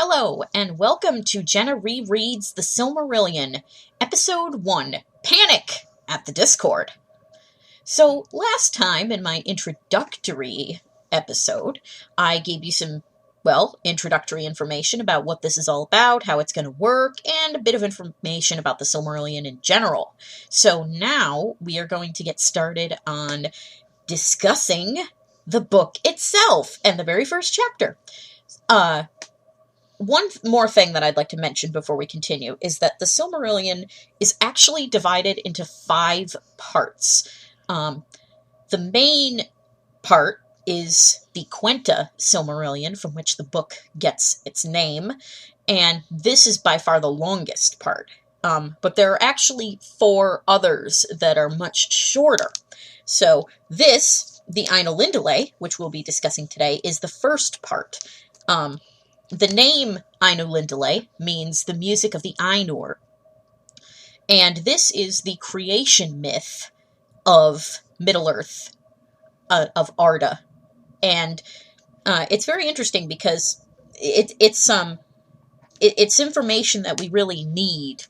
Hello, and welcome to Jenna Rereads The Silmarillion, Episode 1, Panic at the Discord. So, last time in my introductory episode, I gave you some, introductory information about what this is all about, how it's going to work, and a bit of information about the Silmarillion in general. So now, we are going to get started on discussing the book itself, and the very first chapter. One more thing that I'd like to mention before we continue is that the Silmarillion is actually divided into 5 parts. The main part is the Quenta Silmarillion, from which the book gets its name, and this is by far the longest part. But there are actually 4 others that are much shorter. So this, the Ainulindalë, which we'll be discussing today, is the first part. The name Ainulindalë means the music of the Ainur, and this is the creation myth of Middle-earth, of Arda, and it's very interesting because it's information that we really need.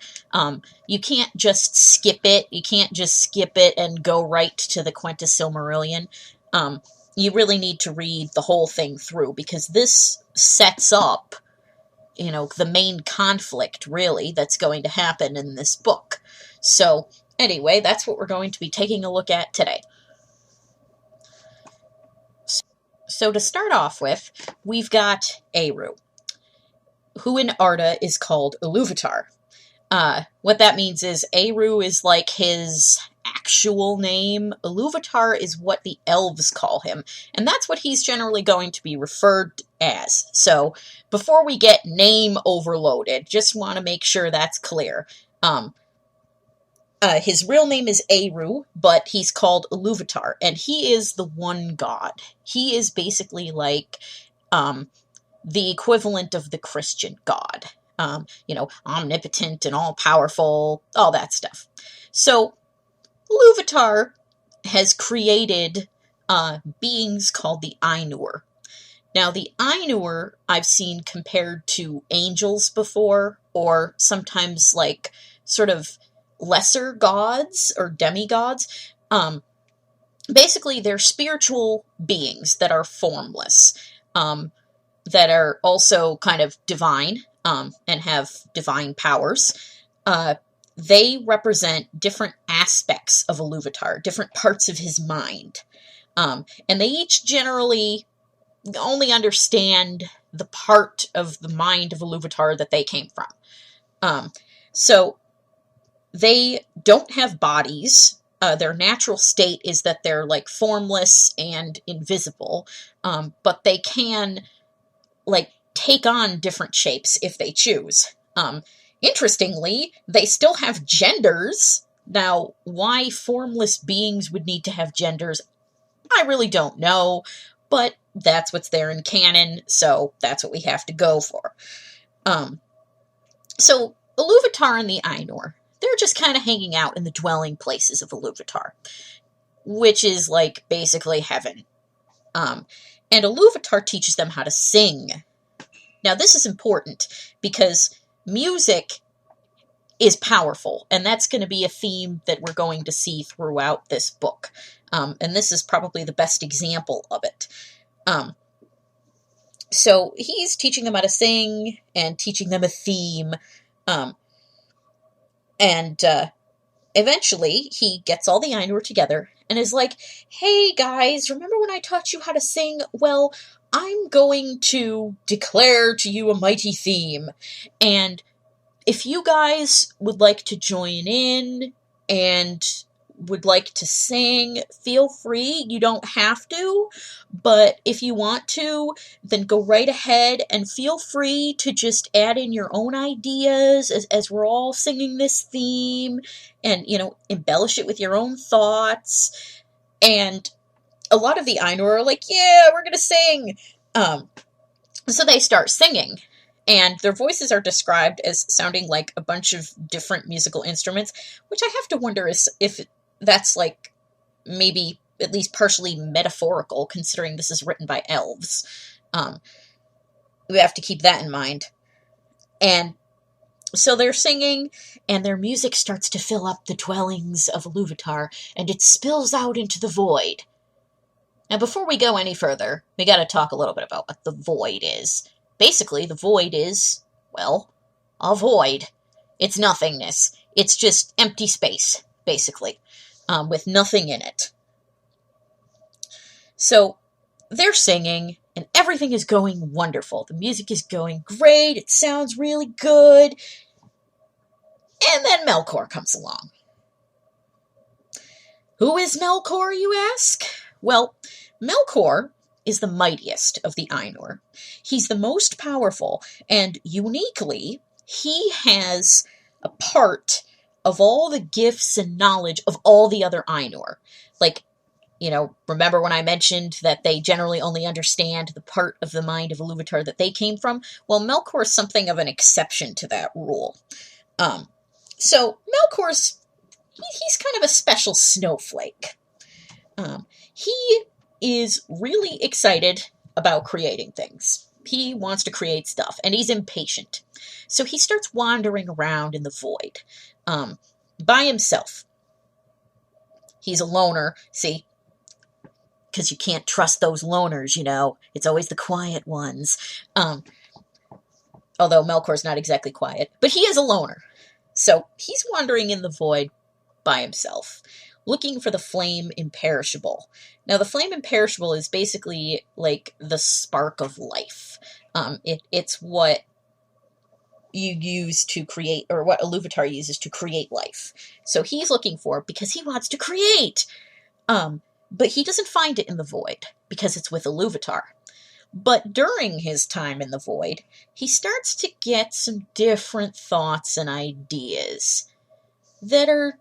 You can't just skip it. You can't just skip it and go right to the Quenta Silmarillion. You really need to read the whole thing through, because this sets up, the main conflict, really, that's going to happen in this book. So, anyway, that's what we're going to be taking a look at today. So to start off with, we've got Ainur, who in Arda is called Illuvatar. What that means is Ainur is like his actual name. Illuvatar is what the elves call him, and that's what he's generally going to be referred as. So, before we get name overloaded, just want to make sure that's clear. His real name is Ainur, but he's called Illuvatar, and he is the one god. He is basically like the equivalent of the Christian God. Omnipotent and all-powerful, all that stuff. So, Illuvatar has created beings called the Ainur. Now, the Ainur I've seen compared to angels before, or sometimes like sort of lesser gods or demigods. Basically, they're spiritual beings that are formless, that are also kind of divine, and have divine powers. They represent different aspects of Illuvatar, different parts of his mind. And they each generally only understand the part of the mind of Illuvatar that they came from. So they don't have bodies. Their natural state is that they're like formless and invisible, but they can take on different shapes if they choose. Interestingly, they still have genders. Now, why formless beings would need to have genders, I really don't know, but that's what's there in canon, so that's what we have to go for. So, Illuvatar and the Ainur, they're just kind of hanging out in the dwelling places of Illuvatar, which is basically heaven. And Illuvatar teaches them how to sing. Now, this is important because music is powerful, and that's going to be a theme that we're going to see throughout this book. And this is probably the best example of it. So he's teaching them how to sing and teaching them a theme. And eventually he gets all the Ainur together and is like, hey guys, remember when I taught you how to sing? Well, I'm going to declare to you a mighty theme, and if you guys would like to join in and would like to sing, feel free. You don't have to, but if you want to, then go right ahead and feel free to just add in your own ideas as we're all singing this theme, and, embellish it with your own thoughts. And a lot of the Ainur are like, yeah, we're gonna sing. So they start singing, and their voices are described as sounding like a bunch of different musical instruments, which I have to wonder if that's maybe at least partially metaphorical, considering this is written by elves. We have to keep that in mind. And so they're singing, and their music starts to fill up the dwellings of Illuvatar, and it spills out into the void. Now, before we go any further, we gotta talk a little bit about what the void is. Basically, the void is, well, a void. It's nothingness. It's just empty space, basically, with nothing in it. So, they're singing, and everything is going wonderful. The music is going great, it sounds really good. And then Melkor comes along. Who is Melkor, you ask? Well, Melkor is the mightiest of the Ainur. He's the most powerful, and uniquely, he has a part of all the gifts and knowledge of all the other Ainur. Like, remember when I mentioned that they generally only understand the part of the mind of Ilúvatar that they came from? Well, Melkor is something of an exception to that rule. So Melkor's, he's kind of a special snowflake. He is really excited about creating things. He wants to create stuff, and he's impatient. So he starts wandering around in the void, by himself. He's a loner, see? Because you can't trust those loners, It's always the quiet ones. Although Melkor's not exactly quiet, but he is a loner. So he's wandering in the void by himself, looking for the flame imperishable. Now, the flame imperishable is basically like the spark of life. It's what you use to create, or what Ilúvatar uses to create life. So he's looking for it because he wants to create. But he doesn't find it in the void because it's with Ilúvatar. But during his time in the void, he starts to get some different thoughts and ideas that are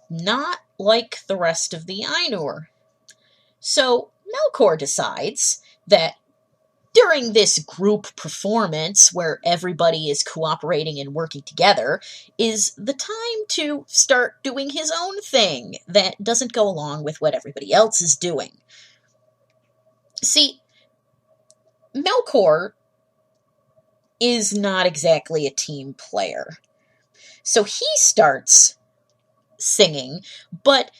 not like the rest of the Ainur. So Melkor decides that during this group performance, where everybody is cooperating and working together, is the time to start doing his own thing that doesn't go along with what everybody else is doing. See, Melkor is not exactly a team player. So he starts singing, but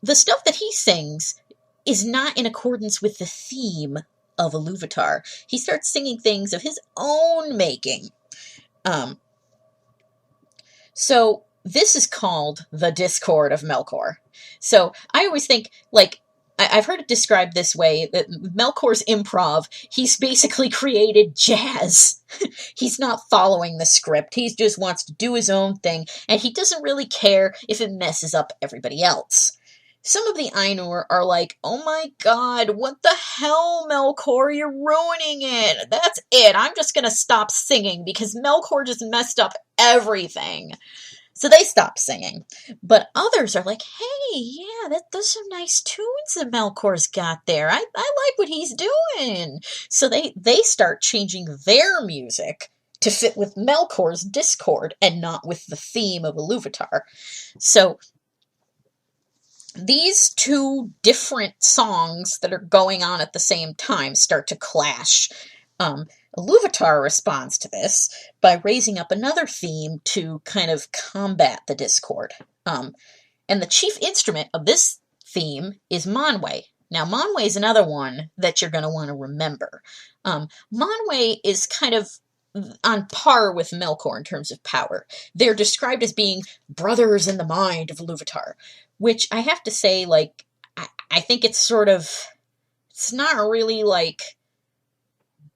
the stuff that he sings is not in accordance with the theme of Ilúvatar. He starts singing things of his own making. So this is called the Discord of Melkor. So I always think, I've heard it described this way, that Melkor's improv, he's basically created jazz. He's not following the script. He just wants to do his own thing, and he doesn't really care if it messes up everybody else. Some of the Ainur are like, oh my god, what the hell, Melkor, you're ruining it. That's it, I'm just gonna stop singing because Melkor just messed up everything. So they stop singing. But others are like, hey, yeah, those some nice tunes that Melkor's got there. I like what he's doing. So they start changing their music to fit with Melkor's discord and not with the theme of Ilúvatar. So these two different songs that are going on at the same time start to clash. Ilúvatar responds to this by raising up another theme to kind of combat the discord. And the chief instrument of this theme is Manwe. Now, Manwe is another one that you're going to want to remember. Manwe is kind of on par with Melkor in terms of power. They're described as being brothers in the mind of Ilúvatar, which I have to say, I think it's not really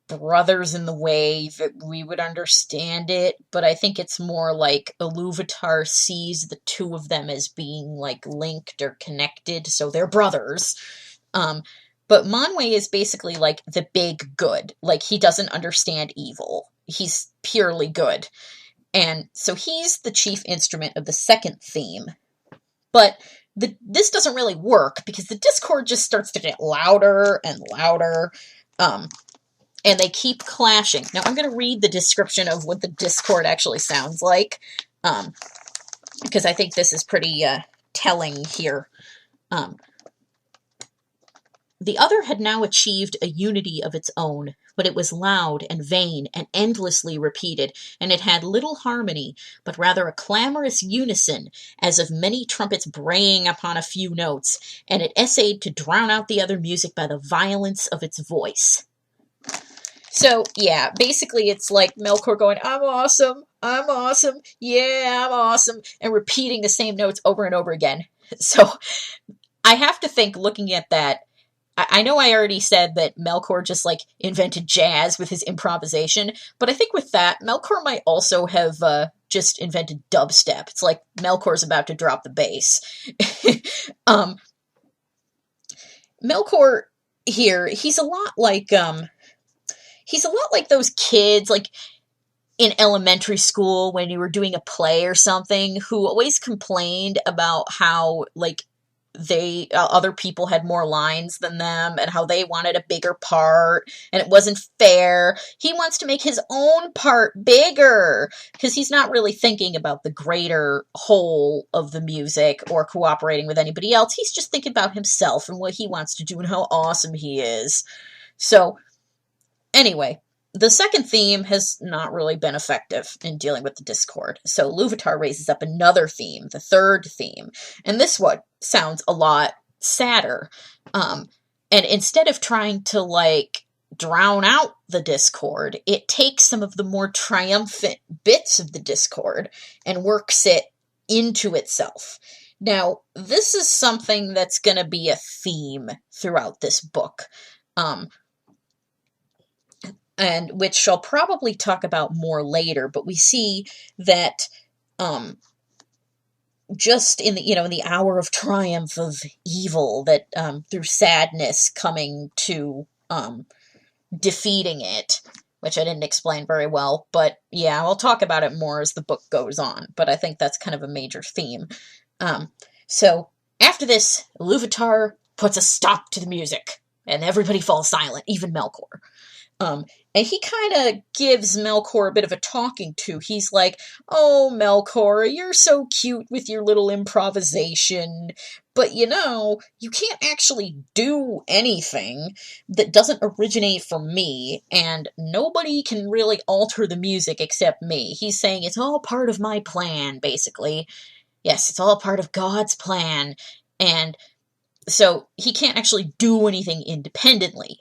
brothers in the way that we would understand it, but I think it's more like Ilúvatar sees the two of them as being linked or connected, so they're brothers. But Manwe is basically the big good. He doesn't understand evil. He's purely good. And so he's the chief instrument of the second theme. But this doesn't really work because the discord just starts to get louder and louder. And they keep clashing. Now, I'm going to read the description of what the discord actually sounds like, because I think this is pretty telling here. The other had now achieved a unity of its own, but it was loud and vain and endlessly repeated, and it had little harmony, but rather a clamorous unison, as of many trumpets braying upon a few notes, and it essayed to drown out the other music by the violence of its voice. So, yeah, basically it's like Melkor going, I'm awesome, yeah, I'm awesome, and repeating the same notes over and over again. So, I have to think, looking at that, I know I already said that Melkor just, like, invented jazz with his improvisation, but I think with that, Melkor might also have just invented dubstep. It's like Melkor's about to drop the bass. Melkor here, he's a lot like those kids, like, in elementary school when you were doing a play or something, who always complained about how, like, they other people had more lines than them and how they wanted a bigger part and it wasn't fair. He wants to make his own part bigger because he's not really thinking about the greater whole of the music or cooperating with anybody else. He's just thinking about himself and what he wants to do and how awesome he is. So anyway, the second theme has not really been effective in dealing with the discord. So Ilúvatar raises up another theme, the third theme. And this one sounds a lot sadder. And instead of trying to, like, drown out the discord, it takes some of the more triumphant bits of the discord and works it into itself. Now, this is something that's going to be a theme throughout this book. And which I'll probably talk about more later, but we see that just in the, in the hour of triumph of evil, that through sadness coming to defeating it, which I didn't explain very well, but yeah, I'll talk about it more as the book goes on, but I think that's kind of a major theme. So after this, Ilúvatar puts a stop to the music, and everybody falls silent, even Melkor. And he kind of gives Melkor a bit of a talking to. He's like, oh, Melkor, you're so cute with your little improvisation, but you can't actually do anything that doesn't originate from me, and nobody can really alter the music except me. He's saying it's all part of my plan, basically. Yes, it's all part of God's plan, and so he can't actually do anything independently.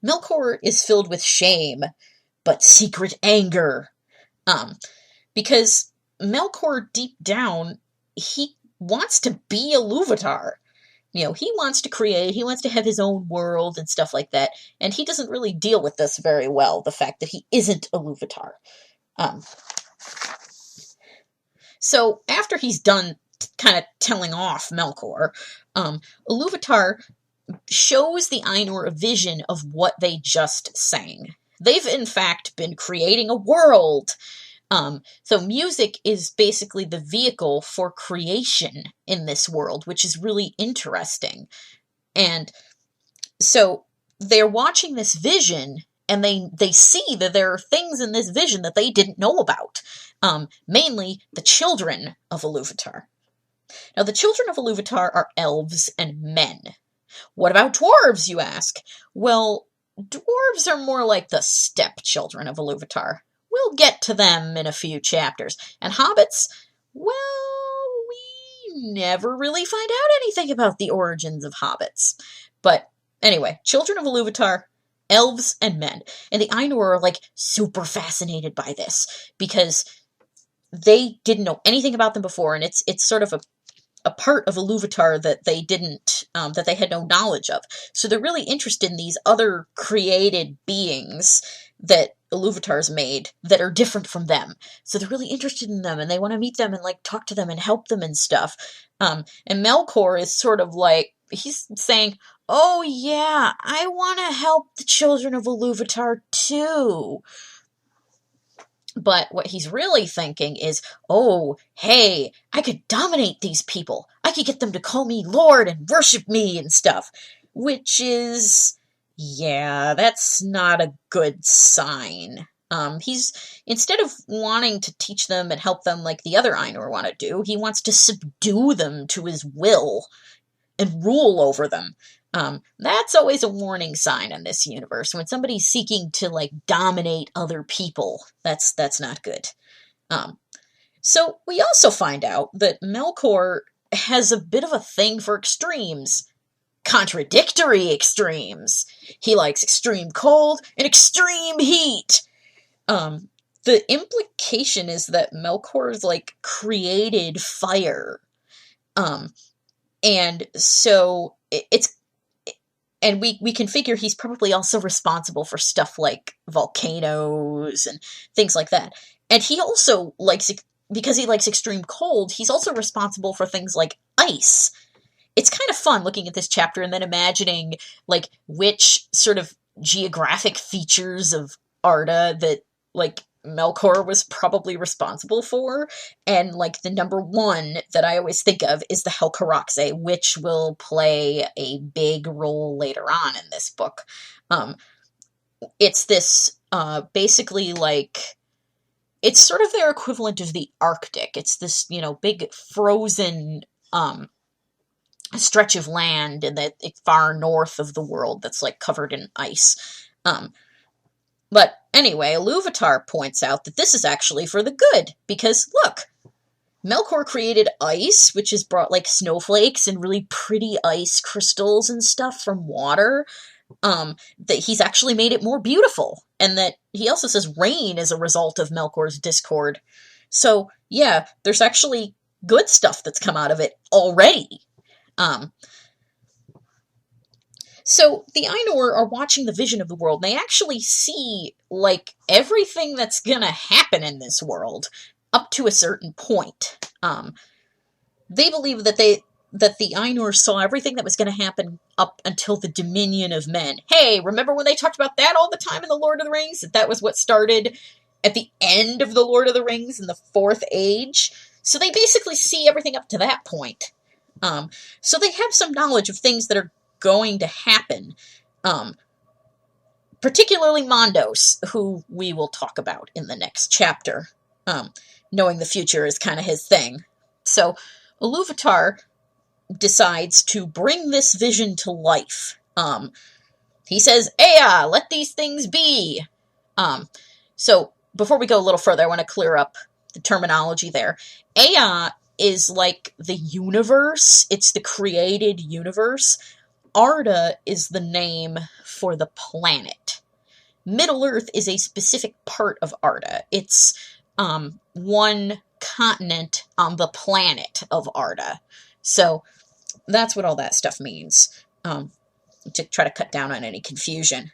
Melkor is filled with shame, but secret anger. Because Melkor, deep down, he wants to be Ilúvatar. He wants to create, he wants to have his own world and stuff like that, and he doesn't really deal with this very well, the fact that he isn't Ilúvatar. So, after he's done kind of telling off Melkor, Ilúvatar shows the Ainur a vision of what they just sang. They've, in fact, been creating a world. So music is basically the vehicle for creation in this world, which is really interesting. And so they're watching this vision, and they see that there are things in this vision that they didn't know about. Mainly the children of Ilúvatar. Now, the children of Ilúvatar are elves and men. What about dwarves, you ask? Well, dwarves are more like the stepchildren of Ilúvatar. We'll get to them in a few chapters. And hobbits, well, we never really find out anything about the origins of hobbits. But anyway, children of Ilúvatar, elves and men. And the Ainur are, like, super fascinated by this, because they didn't know anything about them before, and it's sort of a part of Ilúvatar that they didn't, that they had no knowledge of. So they're really interested in these other created beings that Ilúvatar's made that are different from them. So they're really interested in them, and they want to meet them and, like, talk to them and help them and stuff. And Melkor is sort of like, he's saying, oh yeah, I want to help the children of Ilúvatar too. But what he's really thinking is, oh, hey, I could dominate these people. I could get them to call me Lord and worship me and stuff. Which is, yeah, that's not a good sign. He's, instead of wanting to teach them and help them like the other Ainur want to do, he wants to subdue them to his will and rule over them. That's always a warning sign in this universe. When somebody's seeking to, like, dominate other people, that's not good. So we also find out that Melkor has a bit of a thing for extremes. Contradictory extremes. He likes extreme cold and extreme heat. The implication is that Melkor's, like, created fire. And so and we can figure he's probably also responsible for stuff like volcanoes and things like that. And he also likes, because he likes extreme cold, he's also responsible for things like ice. It's kind of fun looking at this chapter and then imagining, like, which sort of geographic features of Arda that, like, Melkor was probably responsible for. And, like, the number one that I always think of is the Helcaraxe, which will play a big role later on in this book. It's this, basically, like, it's sort of their equivalent of the Arctic. It's this, big frozen, stretch of land in the far north of the world that's, like, covered in ice. But anyway, Illuvatar points out that this is actually for the good, because, look, Melkor created ice, which has brought, like, snowflakes and really pretty ice crystals and stuff from water, that he's actually made it more beautiful, and that he also says rain is a result of Melkor's discord. So, yeah, there's actually good stuff that's come out of it already. So the Ainur are watching the vision of the world, and they actually see, like, everything that's gonna happen in this world up to a certain point. They believe that the Ainur saw everything that was gonna happen up until the dominion of men. Hey, remember when they talked about that all the time in The Lord of the Rings? That was what started at the end of The Lord of the Rings in the Fourth Age? So they basically see everything up to that point. So they have some knowledge of things that are going to happen. Particularly Mondos, who we will talk about in the next chapter. Knowing the future is kind of his thing. So Illuvatar decides to bring this vision to life. He says, Ea, let these things be. So before we go a little further, I want to clear up the terminology there. Ea is like the universe. It's the created universe. Arda is the name for the planet. Middle-earth is a specific part of Arda. It's one continent on the planet of Arda. So that's what all that stuff means, to try to cut down on any confusion.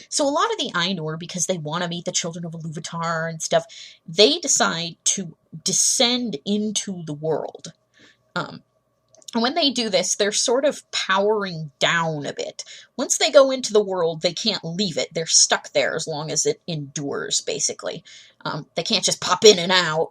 So a lot of the Ainur, because they want to meet the children of Ilúvatar and stuff, they decide to descend into the world. And when they do this, they're sort of powering down a bit. Once they go into the world, they can't leave it. They're stuck there as long as it endures, basically. They can't just pop in and out.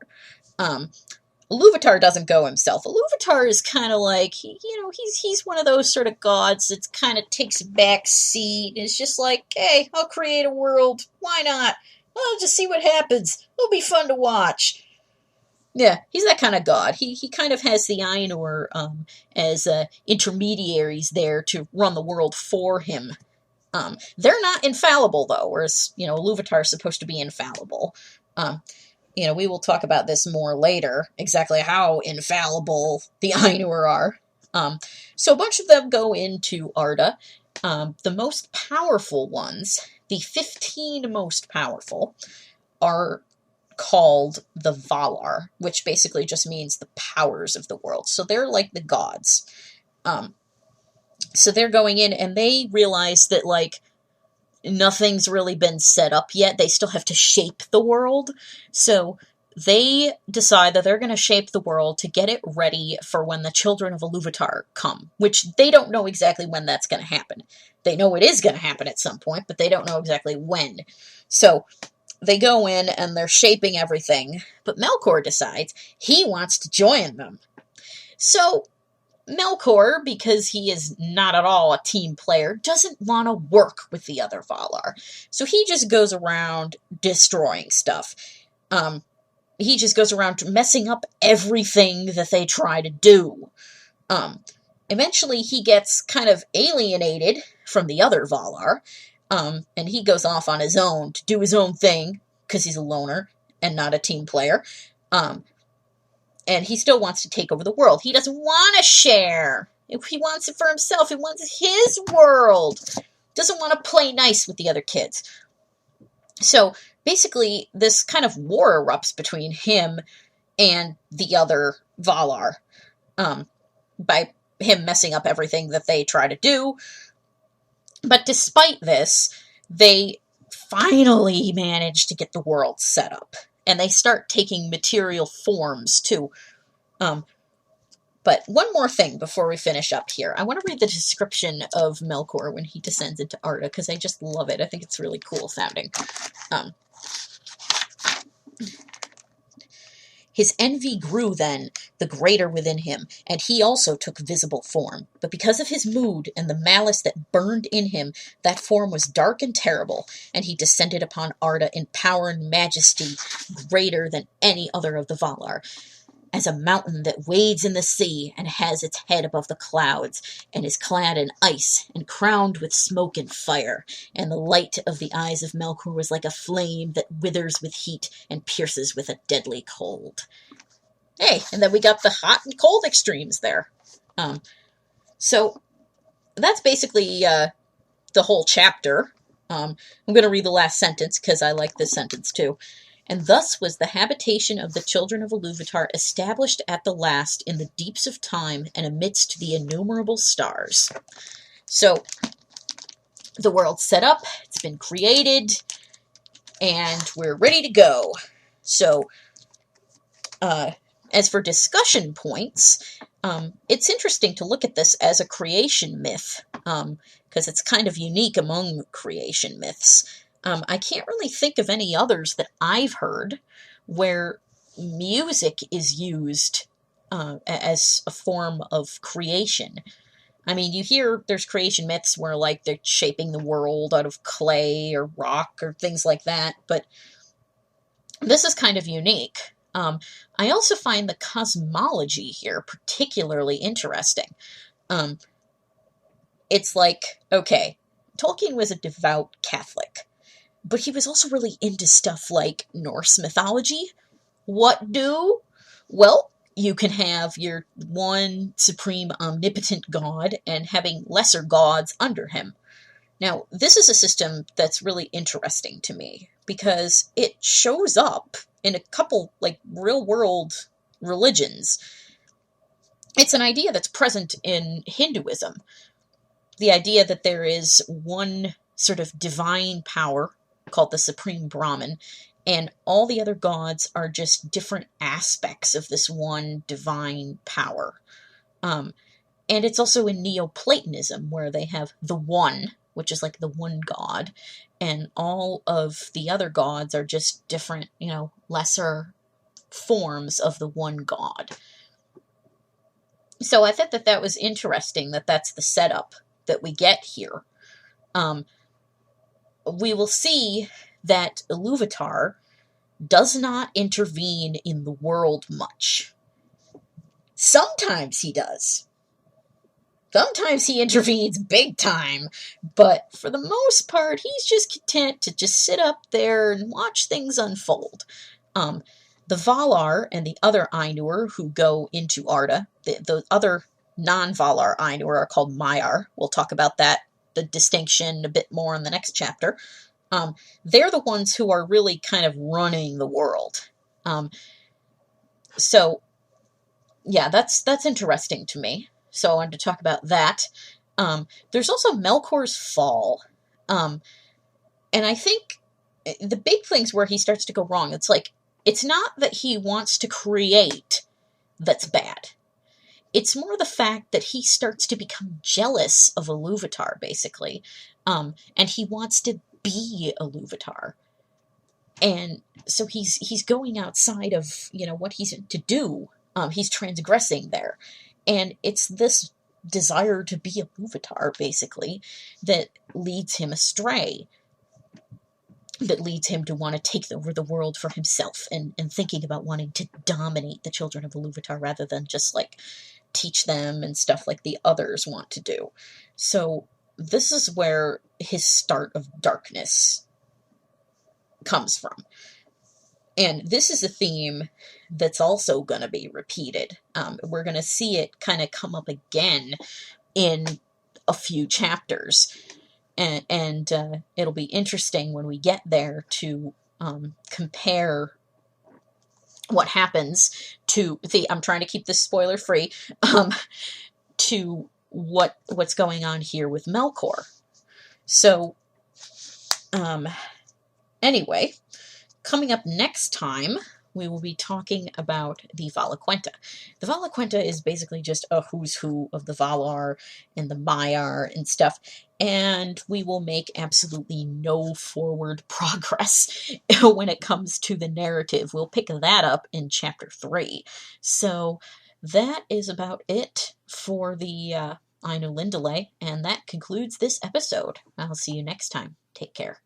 Ilúvatar doesn't go himself. Ilúvatar is kind of like, he's one of those sort of gods that kind of takes a back seat. It's just like, hey, I'll create a world. Why not? Well, just see what happens. It'll be fun to watch. Yeah, he's that kind of god. He kind of has the Ainur as intermediaries there to run the world for him. They're not infallible, though, whereas, Ilúvatar is supposed to be infallible. We will talk about this more later, exactly how infallible the Ainur are. So a bunch of them go into Arda. The most powerful ones, the 15 most powerful, are called the Valar, which basically just means the powers of the world. So they're like the gods. So they're going in, and they realize that, like, nothing's really been set up yet. They still have to shape the world. So they decide that they're going to shape the world to get it ready for when the children of Ilúvatar come, which they don't know exactly when that's going to happen. They know it is going to happen at some point, but they don't know exactly when. So they go in and they're shaping everything, but Melkor decides he wants to join them. So Melkor, because he is not at all a team player, doesn't want to work with the other Valar. So he just goes around destroying stuff. He just goes around messing up everything that they try to do. Eventually, he gets kind of alienated from the other Valar, and he goes off on his own to do his own thing, because he's a loner and not a team player. And he still wants to take over the world. He doesn't want to share. If he wants it for himself, he wants his world. Doesn't want to play nice with the other kids. So basically, this kind of war erupts between him and the other Valar, by him messing up everything that they try to do. But despite this, they finally manage to get the world set up. And they start taking material forms, too. But one more thing before we finish up here. I want to read the description of Melkor when he descends into Arda, because I just love it. I think it's really cool sounding. His envy grew then, the greater within him, and he also took visible form. But because of his mood and the malice that burned in him, that form was dark and terrible, and he descended upon Arda in power and majesty greater than any other of the Valar, as a mountain that wades in the sea and has its head above the clouds, and is clad in ice and crowned with smoke and fire. And the light of the eyes of Melkor was like a flame that withers with heat and pierces with a deadly cold. Hey, and then we got the hot and cold extremes there. So that's basically the whole chapter. I'm going to read the last sentence because I like this sentence too. And thus was the habitation of the children of Ilúvatar established at the last in the deeps of time and amidst the innumerable stars. So, the world's set up, it's been created, and we're ready to go. So, as for discussion points, it's interesting to look at this as a creation myth, because it's kind of unique among creation myths. I can't really think of any others that I've heard where music is used as a form of creation. I mean, you hear there's creation myths where, like, they're shaping the world out of clay or rock or things like that, but this is kind of unique. I also find the cosmology here particularly interesting. It's like, okay, Tolkien was a devout Catholic, but he was also really into stuff like Norse mythology. What do? Well, you can have your one supreme omnipotent god and having lesser gods under him. Now, this is a system that's really interesting to me because it shows up in a couple, like, real-world religions. It's an idea that's present in Hinduism. The idea that there is one sort of divine power called the Supreme Brahman, and all the other gods are just different aspects of this one divine power. And it's also in Neoplatonism, where they have the One, which is like the one god, and all of the other gods are just different, lesser forms of the one god. So I thought that that was interesting, that that's the setup that we get here. We will see that Ilúvatar does not intervene in the world much. Sometimes he does. Sometimes he intervenes big time, but for the most part, he's just content to just sit up there and watch things unfold. The Valar and the other Ainur who go into Arda, the other non-Valar Ainur are called Maiar. We'll talk about that, the distinction, a bit more in the next chapter. They're the ones who are really kind of running the world. So, yeah, that's interesting to me. So I wanted to talk about that. There's also Melkor's fall. And I think the big things where he starts to go wrong, it's like, it's not that he wants to create that's bad. It's more the fact that he starts to become jealous of Ilúvatar, basically. And he wants to be Ilúvatar. And so he's going outside of, what he's to do. He's transgressing there. And it's this desire to be Ilúvatar, basically, that leads him astray. That leads him to want to take over the world for himself and thinking about wanting to dominate the children of Ilúvatar rather than just, like, teach them and stuff like the others want to do. So this is where his start of darkness comes from. And this is a theme that's also going to be repeated. We're going to see it kind of come up again in a few chapters. And it'll be interesting when we get there to compare what happens to I'm trying to keep this spoiler free, to what's going on here with Melkor. So, anyway, coming up next time, we will be talking about the Valaquenta. The Valaquenta is basically just a who's who of the Valar and the Maiar and stuff, and we will make absolutely no forward progress when it comes to the narrative. We'll pick that up in Chapter 3. So that is about it for the Ainulindalë, and that concludes this episode. I'll see you next time. Take care.